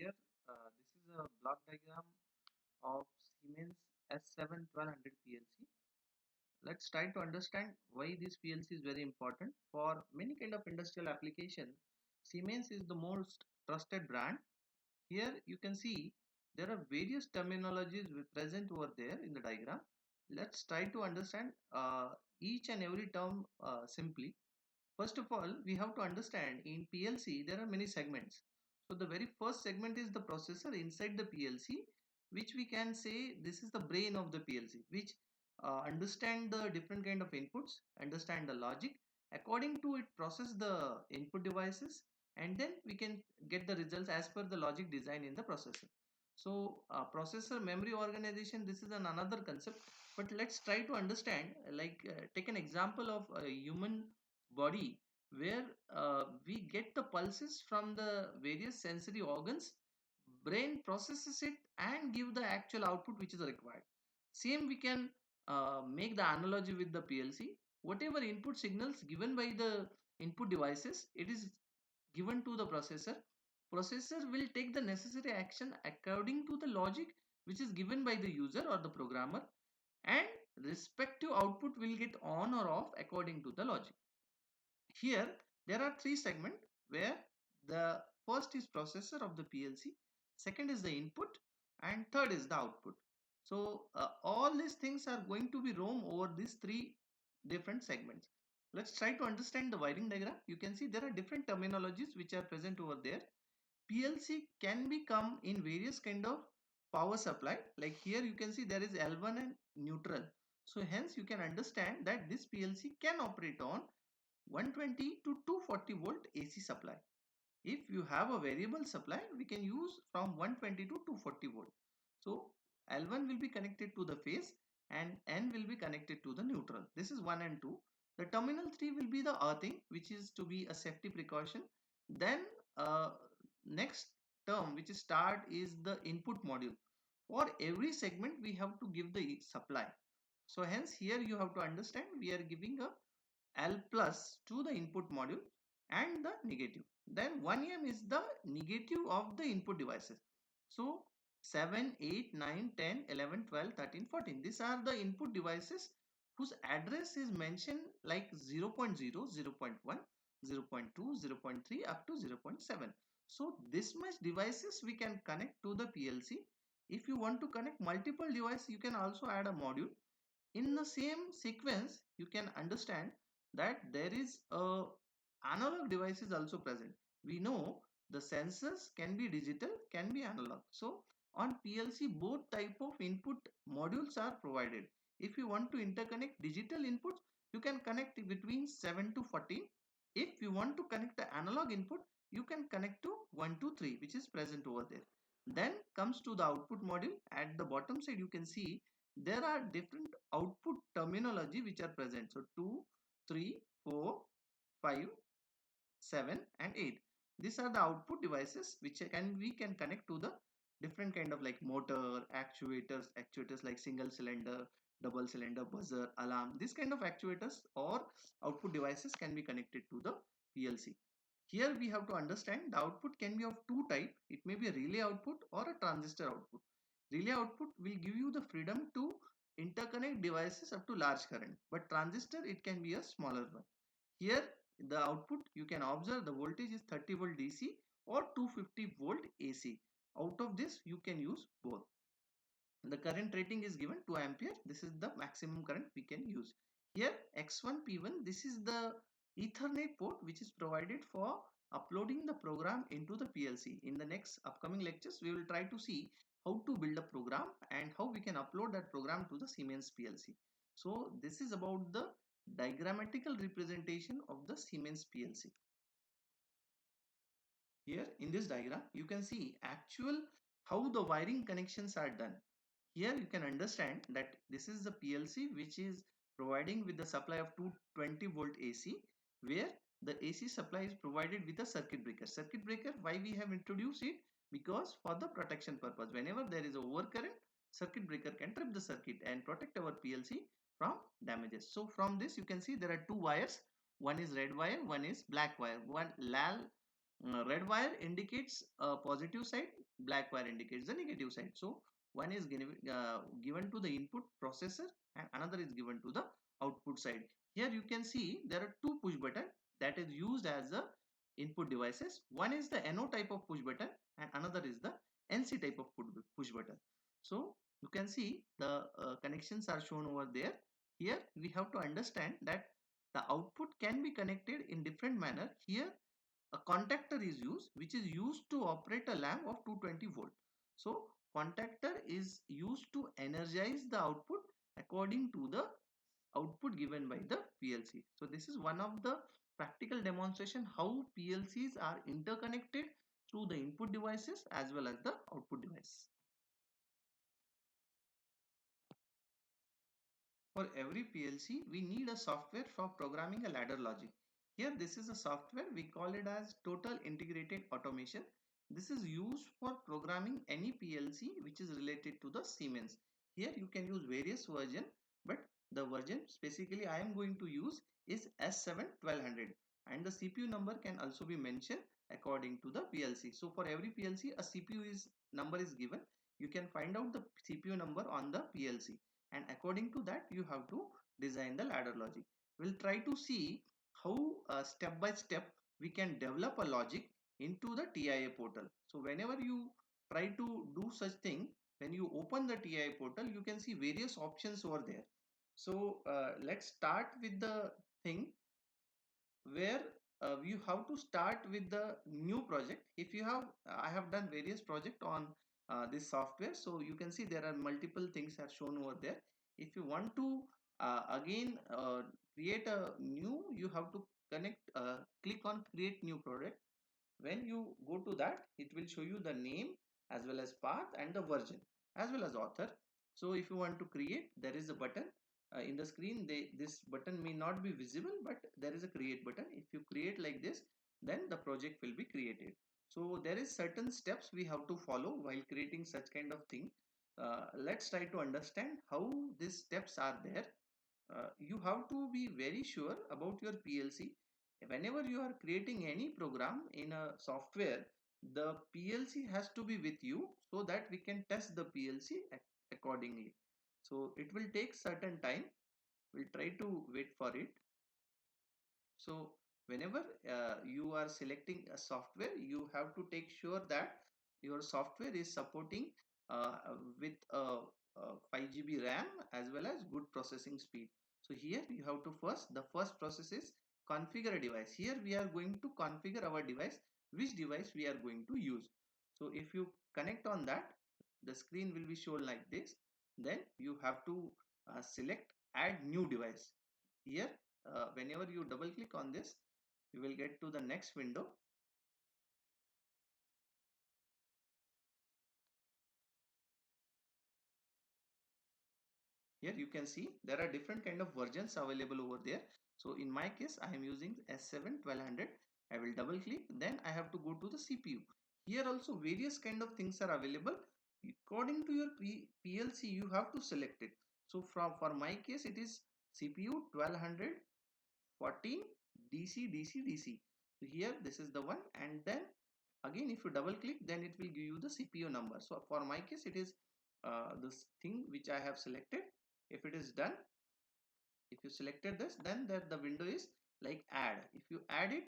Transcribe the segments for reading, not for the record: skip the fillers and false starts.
Here, this is a block diagram of Siemens S7 1200 PLC. Let's try to understand why this PLC is very important. For many kind of industrial application, Siemens is the most trusted brand. Here you can see there are various terminologies present over there in the diagram. Let's try to understand each and every term simply. First of all, we have to understand in PLC there are many segments. So the very first segment is the processor inside the PLC, which we can say this is the brain of the PLC, which understand the different kind of inputs, understand the logic. According to it, process the input devices, and then we can get the results as per the logic design in the processor. So processor memory organization, this is another concept, but let's try to understand, take an example of a human body where we get the pulses from the various sensory organs. Brain processes it and give the actual output which is required. Same we can make the analogy with the PLC. Whatever input signals given by the input devices, it is given to the processor. Processor will take the necessary action according to the logic which is given by the user or the programmer, and respective output will get on or off according to the logic. Here there are three segments where the first is processor of the PLC, second is the input, and third is the output. So all these things are going to be roam over these three different segments. Let's try to understand the wiring diagram. You can see there are different terminologies which are present over there. PLC can become in various kind of power supply. Like here you can see there is L1 and neutral. So hence you can understand that this PLC can operate on 120 to 240 volt AC supply. If you have a variable supply, we can use from 120 to 240 volt. So L1 will be connected to the phase and N will be connected to the neutral. This is 1 and 2. The terminal 3 will be the earthing, which is to be a safety precaution. Then next term, which is start, is the input module. For every segment we have to give the supply. So hence here you have to understand we are giving a L plus to the input module and the negative. Then 1M is the negative of the input devices. So 7, 8, 9, 10, 11, 12, 13, 14. These are the input devices whose address is mentioned like 0, 0.0, 0, 0.1, 0, 0.2, 0, 0.3 up to 0, 0.7. So this much devices we can connect to the PLC. If you want to connect multiple devices, you can also add a module. In the same sequence, you can understand that there is a analog device is also present. We know the sensors can be digital, can be analog. So on PLC, both type of input modules are provided. If you want to interconnect digital inputs, you can connect between 7 to 14. If you want to connect the analog input, you can connect to 1 to 3, which is present over there. Then comes to the output module. At the bottom side, you can see there are different output terminology which are present. So 2, 3, 4, 5, 7 and 8. These are the output devices which we can connect to the different kind of like motor, actuators like single cylinder, double cylinder, buzzer, alarm. This kind of actuators or output devices can be connected to the PLC. Here we have to understand the output can be of two type. It may be a relay output or a transistor output. Relay output will give you the freedom to interconnect devices up to large current, but transistor it can be a smaller one. Here the output you can observe the voltage is 30 volt DC or 250 volt AC. Out of this you can use both. The current rating is given 2 ampere. This is the maximum current we can use. Here X1 P1, this is the Ethernet port which is provided for uploading the program into the PLC. In the next upcoming lectures we will try to see how to build a program and how we can upload that program to the Siemens PLC. So this is about the diagrammatical representation of the Siemens PLC. Here in this diagram you can see actual how the wiring connections are done. Here you can understand that this is the PLC which is providing with the supply of 220 volt AC, where the AC supply is provided with a circuit breaker. Circuit breaker, why we have introduced it? Because for the protection purpose, whenever there is a overcurrent, circuit breaker can trip the circuit and protect our PLC from damages. So from this you can see there are two wires. One is red wire, one is black wire. One red wire indicates a positive side, black wire indicates the negative side. So one is given to the input processor and another is given to the output side. Here you can see there are two push button that is used as the input devices. One is the NO type of push button and another is the NC type of push button. So you can see the connections are shown over there. Here we have to understand that the output can be connected in different manner. Here a contactor is used which is used to operate a lamp of 220 volt. So contactor is used to energize the output according to the output given by the PLC. So this is one of the practical demonstration how PLCs are interconnected through the input devices as well as the output device. For every PLC, we need a software for programming a ladder logic. Here, this is a software, we call it as Total Integrated Automation. This is used for programming any PLC which is related to the Siemens. Here, you can use various version, but the version specifically I am going to use is S7-1200, and the CPU number can also be mentioned according to the PLC. So for every PLC, a CPU number is given. You can find out the CPU number on the PLC, and according to that you have to design the ladder logic. We'll try to see how step by step we can develop a logic into the TIA portal. So whenever you try to do such thing, when you open the TIA portal you can see various options over there. So let's start with the thing where you have to start with the new project. If you have I have done various project on this software, so you can see there are multiple things are shown over there. If you want to again create a new, you have to click on create new project. When you go to that, it will show you the name as well as path and the version as well as author. So if you want to create, there is a button in the screen. This button may not be visible, but there is a create button. If you create like this, then the project will be created. So there is certain steps we have to follow while creating such kind of thing. Let's try to understand how these steps are there. You have to be very sure about your PLC. Whenever you are creating any program in a software, the PLC has to be with you so that we can test the PLC accordingly. So it will take certain time. We'll try to wait for it. So whenever you are selecting a software, you have to take sure that your software is supporting with 5 GB RAM as well as good processing speed. So here you have to the first process is configure a device. Here we are going to configure our device, which device we are going to use. So if you connect on that, the screen will be shown like this. Then you have to select add new device. Here whenever you double click on this, you will get to the next window. Here you can see there are different kind of versions available over there. So in my case I am using S7-1200. I will double click, then I have to go to the CPU. Here also various kind of things are available. According to your PLC you have to select it. So for my case it is CPU 1200 14 DC DC DC. So here this is the one, and then again if you double click, then it will give you the CPU number. So for my case it is this thing which I have selected. If it is done, if you selected this, then the window is like add. If you add it,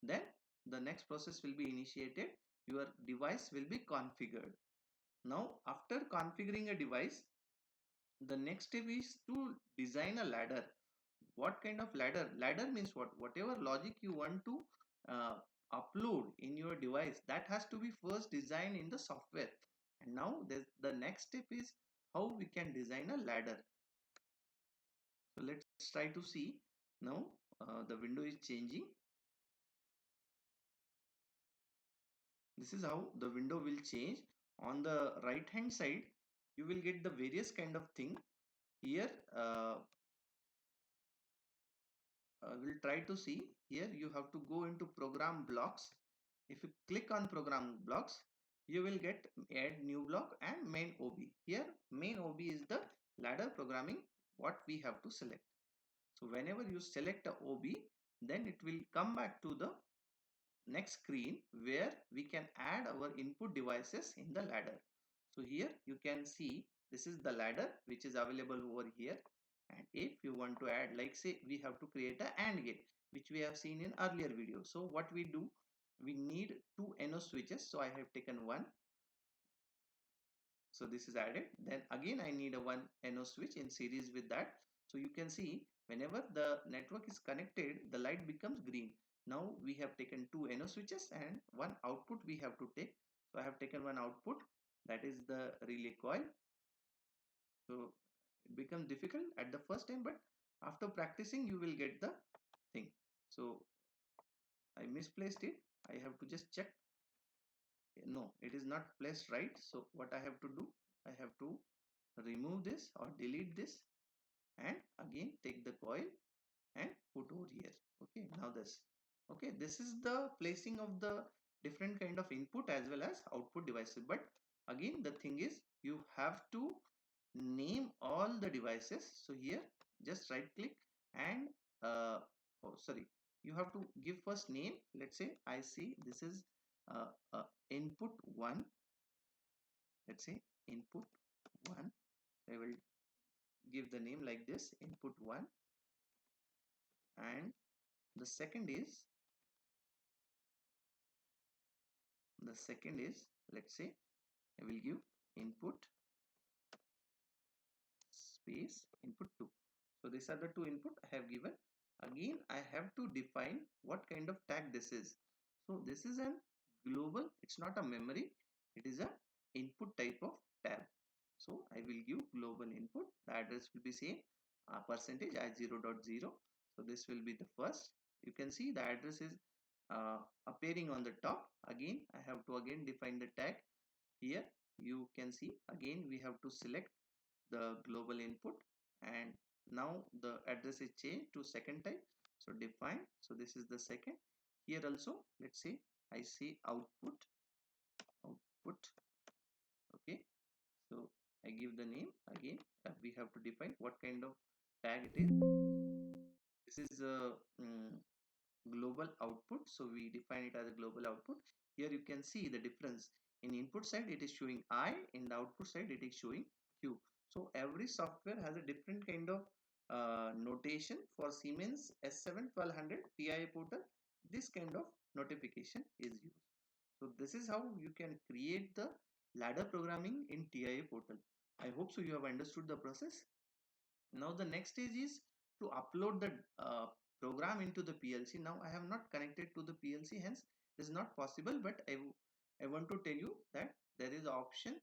then the next process will be initiated. Your device will be configured. Now after configuring a device, the next step is to design a ladder. What kind of ladder? Ladder means what? Whatever logic you want to uh, upload in your device, that has to be first designed in the software. And now the next step is how we can design a ladder. So let's try to see. Now the window is changing. This is how the window will change. On the right hand side, you will get the various kind of thing. Here we'll try to see. Here you have to go into program blocks. If you click on program blocks, you will get add new block and main OB. Here main OB is the ladder programming what we have to select. So whenever you select a OB, then it will come back to the next screen where we can add our input devices in the ladder. So here you can see this is the ladder which is available over here, and if you want to add, like say we have to create a AND gate which we have seen in earlier video. So what we do, we need two NO switches, so I have taken one, so this is added. Then again I need a one NO switch in series with that. So you can see whenever the network is connected, the light becomes green. Now we have taken two NO switches and one output we have to take. So I have taken one output, that is the relay coil. So it becomes difficult at the first time, but after practicing you will get the thing. So I misplaced it, I have to just check. No, it is not placed right. So what I have to do, I have to remove this or delete this and again take the coil and put over here. Okay, now this. Okay, this is the placing of the different kind of input as well as output devices. But again the thing is, you have to name all the devices. So here just right click and oh sorry, you have to give first name. Let's say I see this is input 1. Let's say input 1. I will give the name like this, input 1, and the second is let's say I will give input space input 2. So these are the two input I have given. Again I have to define what kind of tag this is. So this is an global, it's not a memory, it is a input type of tab. So I will give global input, the address will be same, percentage I0.0. So this will be the first. You can see the address is appearing on the top. Again I have to again define the tag. Here you can see again we have to select the global input, and now the address is changed to second type. So define, so this is the second. Here also let's say I see output. Okay, so I give the name. Again we have to define what kind of tag it is. This is a global output, so we define it as a global output. Here you can see the difference. In input side it is showing I, in the output side it is showing Q. So every software has a different kind of notation. For Siemens S7 1200 PIA portal, this kind of notification is used. So this is how you can create the ladder programming in TIA portal. I hope so you have understood the process. Now the next stage is to upload the program into the PLC. Now I have not connected to the PLC, hence it is not possible, but I want to tell you that there is an option,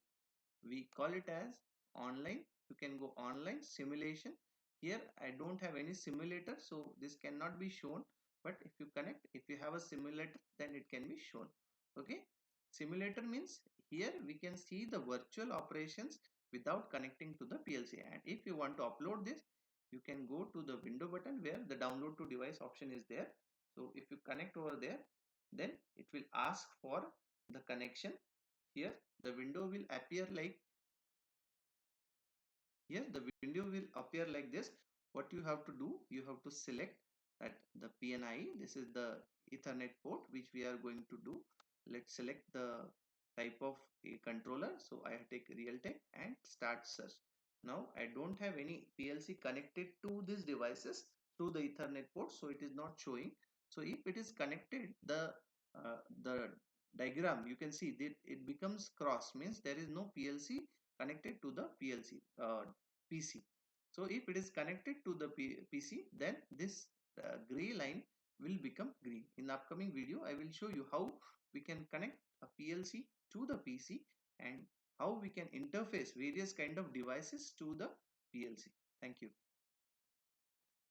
we call it as online. You can go online simulation. Here I don't have any simulator, so this cannot be shown, but if you connect, if you have a simulator, then it can be shown. Okay, simulator means here we can see the virtual operations without connecting to the PLC. And if you want to upload this, you can go to the window button where the download to device option is there. So if you connect over there, then it will ask for the connection. Here the window will appear like, here the window will appear like this. What you have to do, you have to select that the PNI, this is the Ethernet port which we are going to do. Let's select the type of a controller. So I take Realtek and start search. Now I don't have any PLC connected to these devices through the Ethernet port, so it is not showing. So if it is connected, the diagram you can see that it becomes cross, means there is no PLC connected to the PC. So if it is connected to the PC, then this gray line will become green. In the upcoming video I will show you how we can connect a PLC to the PC and how we can interface various kind of devices to the PLC. Thank you.